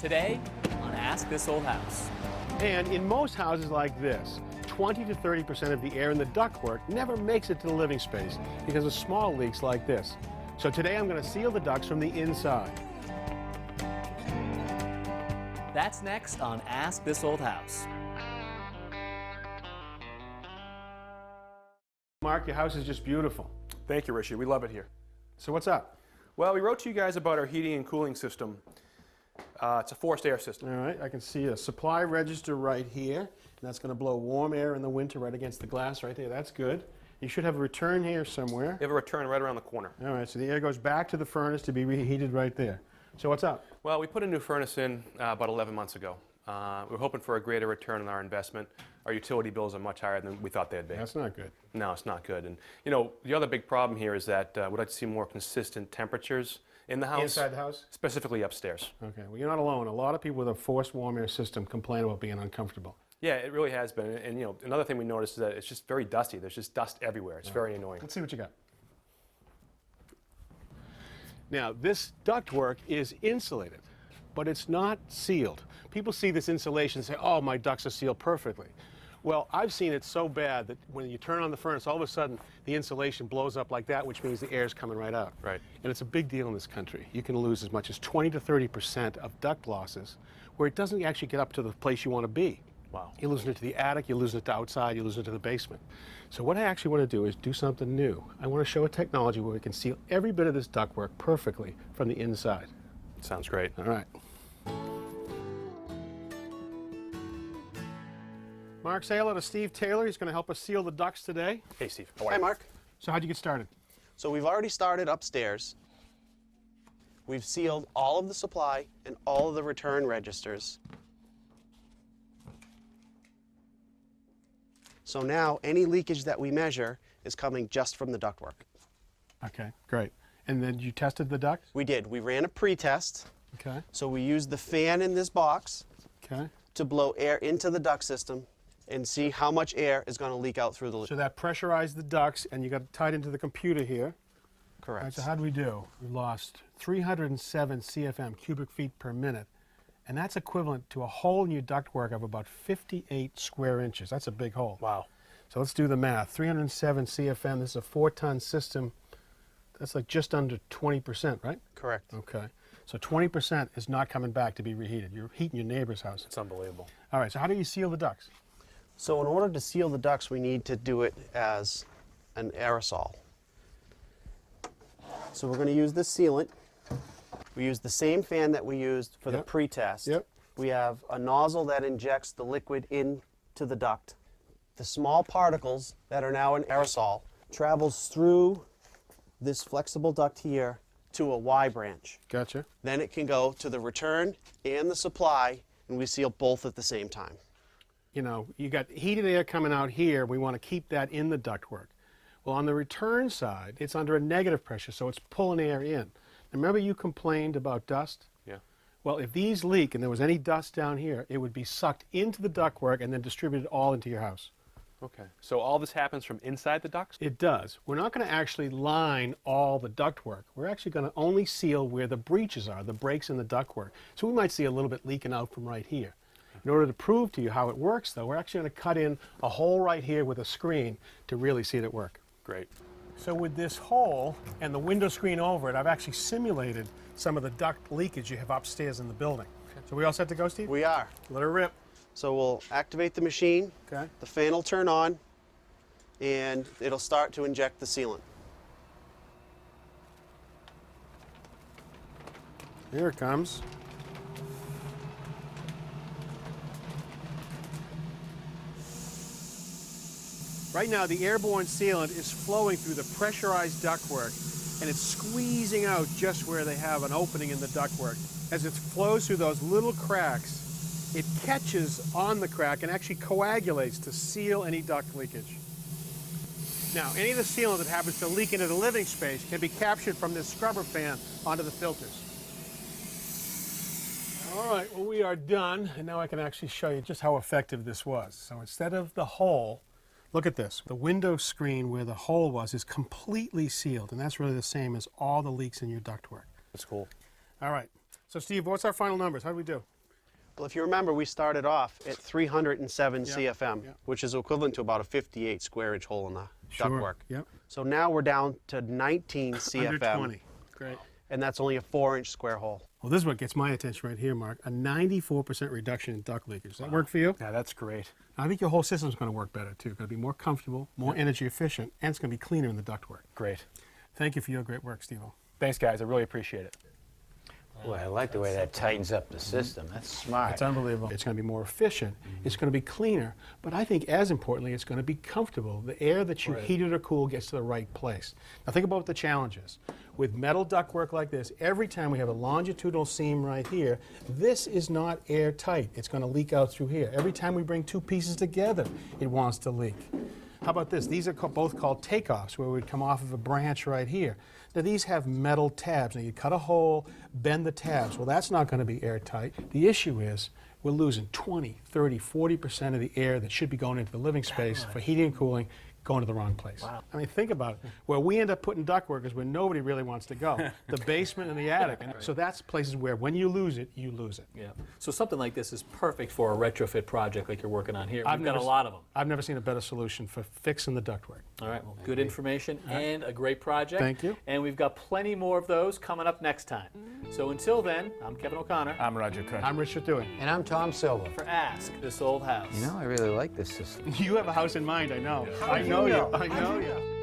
Today on Ask This Old House. And in most houses like this, 20 to 30% of the air in the ductwork never makes it to the living space because of small leaks like this. So today I'm going to seal the ducts from the inside. That's next on Ask This Old House. Mark, your house is just beautiful. Thank you, Rishi. We love it here. So what's up? Well, we wrote to you guys about our heating and cooling system. It's a forced air system. All right, I can see a supply register right here, and that's going to blow warm air in the winter right against the glass right there. That's good. You should have a return here somewhere. We have a return right around the corner. All right, so the air goes back to the furnace to be reheated right there. So what's up? Well, we put a new furnace in about 11 months ago. We're hoping for a greater return on our investment. Our utility bills are much higher than we thought they'd be. That's not good. No, it's not good. And you know, the other big problem here is that we'd like to see more consistent temperatures in the house. Inside the house? Specifically upstairs. Okay, well, you're not alone. A lot of people with a forced warm air system complain about being uncomfortable. Yeah, it really has been. And you know, another thing we noticed is that it's just very dusty. There's just dust everywhere. It's very annoying. Let's see what you got. Now, this ductwork is insulated, but it's not sealed. People see this insulation and say, oh, my ducts are sealed perfectly. Well, I've seen it so bad that when you turn on the furnace, all of a sudden the insulation blows up like that, which means the air is coming right out. Right. And it's a big deal in this country. You can lose as much as 20 to 30% of duct losses where it doesn't actually get up to the place you want to be. Wow. You're losing it to the attic, you're losing it to outside, you're losing it to the basement. So what I actually want to do is do something new. I want to show a technology where we can seal every bit of this ductwork perfectly from the inside. Sounds great. All right. Mark, say hello to Steve Taylor. He's going to help us seal the ducts today. Hey, Steve. How are Hi, you? Mark. So how'd you get started? So we've already started upstairs. We've sealed all of the supply and all of the return registers. So now any leakage that we measure is coming just from the ductwork. Okay, great. And then you tested the ducts? We did. We ran a pre-test. Okay, So we used the fan in this box okay. to blow air into the duct system and see how much air is going to leak out through the So that pressurized the ducts, and you got it tied into the computer here. All Correct. right, so how'd we do? We lost 307 CFM, cubic feet per minute. And that's equivalent to a hole in your ductwork of about 58 square inches. That's a big hole. Wow. So let's do the math. 307 CFM, this is a 4-ton system. That's like just under 20%, right? Correct. Okay. So 20% is not coming back to be reheated. You're heating your neighbor's house. It's unbelievable. All right, so how do you seal the ducts? So in order to seal the ducts, we need to do it as an aerosol. So we're going to use this sealant. We use the same fan that we used for the Yep. pre-test. Yep. We have a nozzle that injects the liquid into the duct. The small particles that are now in aerosol travels through this flexible duct here to a Y branch. Gotcha. Then it can go to the return and the supply, and we seal both at the same time. You know, you got heated air coming out here. We want to keep that in the ductwork. Well, on the return side, it's under a negative pressure, so it's pulling air in. Remember you complained about dust? Yeah. Well, if these leak and there was any dust down here, it would be sucked into the ductwork and then distributed all into your house. Okay. So all this happens from inside the ducts? It does. We're not going to actually line all the ductwork. We're actually going to only seal where the breaches are, the breaks in the ductwork. So we might see a little bit leaking out from right here. In order to prove to you how it works, though, we're actually going to cut in a hole right here with a screen to really see it work. Great. So with this hole and the window screen over it, I've actually simulated some of the duct leakage you have upstairs in the building. So we all set to go, Steve? We are. Let her rip. So we'll activate the machine. Okay. The fan will turn on, and it'll start to inject the sealant. Here it comes. Right now, the airborne sealant is flowing through the pressurized ductwork, and it's squeezing out just where they have an opening in the ductwork. As it flows through those little cracks, it catches on the crack and actually coagulates to seal any duct leakage. Now, any of the sealant that happens to leak into the living space can be captured from this scrubber fan onto the filters. All right, well, we are done, and now I can actually show you just how effective this was. So instead of the hole, look at this. The window screen where the hole was is completely sealed, and that's really the same as all the leaks in your ductwork. That's cool. All right. So, Steve, what's our final numbers? How do we do? Well, if you remember, we started off at 307 CFM, yeah. which is equivalent to about a 58 square inch hole in the ductwork. Yep. So now we're down to 19 CFM. Under 20. Great. And that's only a 4-inch square hole. Well, this is what gets my attention right here, Mark. A 94% reduction in duct leakage. Does that work for you? Yeah, that's great. I think your whole system's going to work better, too. It's going to be more comfortable, more energy efficient, and it's going to be cleaner in the ductwork. Great. Thank you for your great work, Steve-O. Thanks, guys. I really appreciate it. Boy, I like the way that tightens up the system. That's smart. It's unbelievable. It's going to be more efficient. It's going to be cleaner. But I think, as importantly, it's going to be comfortable. The air that you heated or cool gets to the right place. Now, think about what the challenge is. With metal ductwork like this, every time we have a longitudinal seam right here, this is not airtight. It's going to leak out through here. Every time we bring two pieces together, it wants to leak. How about this? These are both called takeoffs, where we'd come off of a branch right here. Now, these have metal tabs. Now, you cut a hole, bend the tabs. Well, that's not going to be airtight. The issue is we're losing 20, 30, 40% of the air that should be going into the living space for heating and cooling, going to the wrong place. Wow. I mean, think about it. Where we end up putting ductwork is where nobody really wants to go. The basement and the attic. And so that's places where when you lose it, you lose it. Yeah. So something like this is perfect for a retrofit project like you're working on here. We've got never a lot of them. I've never seen a better solution for fixing the ductwork. All right. Well, good information and a great project. Thank you. And we've got plenty more of those coming up next time. So until then, I'm Kevin O'Connor I'm Roger Cook. I'm Richard Dewey. And I'm Tom Silva. for Ask This Old House. You know, I really like this system. You have a house in mind, I know. I know you. I know you.